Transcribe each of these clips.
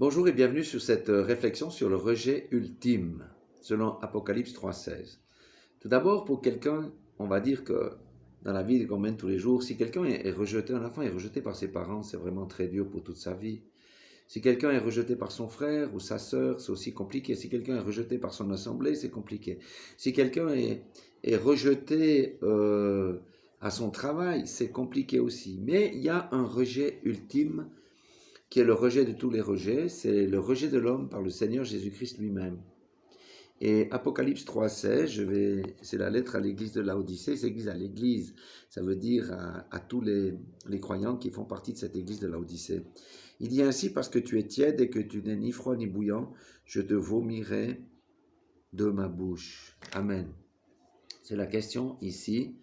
Bonjour et bienvenue sur cette réflexion sur le rejet ultime, selon Apocalypse 3,16. Tout d'abord, pour quelqu'un, on va dire que dans la vie qu'on mène tous les jours, si quelqu'un est rejeté, un enfant est rejeté par ses parents, c'est vraiment très dur pour toute sa vie. Si quelqu'un est rejeté par son frère ou sa sœur, c'est aussi compliqué. Si quelqu'un est rejeté par son assemblée, c'est compliqué. Si quelqu'un est rejeté à son travail, c'est compliqué aussi. Mais il y a un rejet ultime qui est le rejet de tous les rejets, c'est le rejet de l'homme par le Seigneur Jésus-Christ lui-même. Et Apocalypse 3,16, c'est la lettre à l'église de Laodicée, c'est l'église à l'église, ça veut dire à tous les croyants qui font partie de cette église de Laodicée. Il dit ainsi, parce que tu es tiède et que tu n'es ni froid ni bouillant, je te vomirai de ma bouche. Amen. C'est la question ici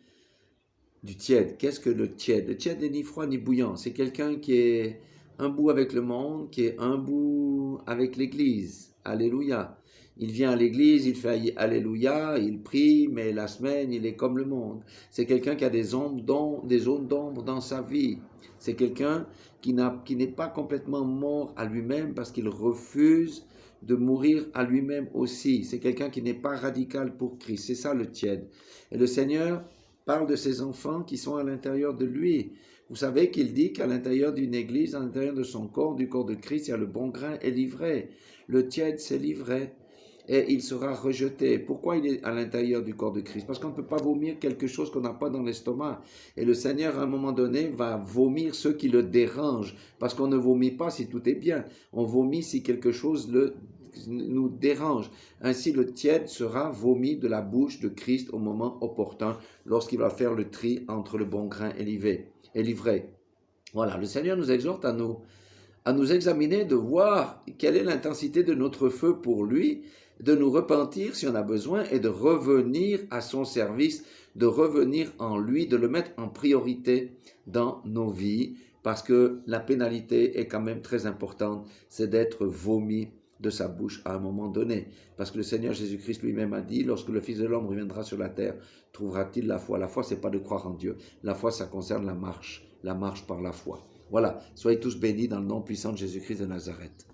du tiède. Qu'est-ce que le tiède? Le tiède n'est ni froid ni bouillant, c'est quelqu'un qui est un bout avec le monde, qui est un bout avec l'Église. Alléluia. Il vient à l'Église, il fait Alléluia, il prie, mais la semaine, il est comme le monde. C'est quelqu'un qui a des zones d'ombre dans sa vie. C'est quelqu'un qui n'est pas complètement mort à lui-même parce qu'il refuse de mourir à lui-même aussi. C'est quelqu'un qui n'est pas radical pour Christ. C'est ça le tiède. Et le Seigneur parle de ses enfants qui sont à l'intérieur de lui. Vous savez qu'il dit qu'à l'intérieur d'une église, à l'intérieur de son corps, du corps de Christ, il y a le bon grain et l'ivraie. Le tiède, c'est l'ivraie. Et il sera rejeté. Pourquoi il est à l'intérieur du corps de Christ? Parce qu'on ne peut pas vomir quelque chose qu'on n'a pas dans l'estomac. Et le Seigneur, à un moment donné, va vomir ceux qui le dérangent. Parce qu'on ne vomit pas si tout est bien. On vomit si quelque chose nous dérange. Ainsi, le tiède sera vomi de la bouche de Christ au moment opportun, lorsqu'il va faire le tri entre le bon grain et l'ivraie. Voilà, le Seigneur nous exhorte à nous examiner, de voir quelle est l'intensité de notre feu pour lui, de nous repentir si on a besoin et de revenir à son service, de revenir en lui, de le mettre en priorité dans nos vies, parce que la pénalité est quand même très importante, c'est d'être vomi de sa bouche à un moment donné. Parce que le Seigneur Jésus-Christ lui-même a dit, lorsque le Fils de l'homme reviendra sur la terre, trouvera-t-il la foi? La foi, c'est pas de croire en Dieu. La foi, ça concerne la marche par la foi. Voilà, soyez tous bénis dans le nom puissant de Jésus-Christ de Nazareth.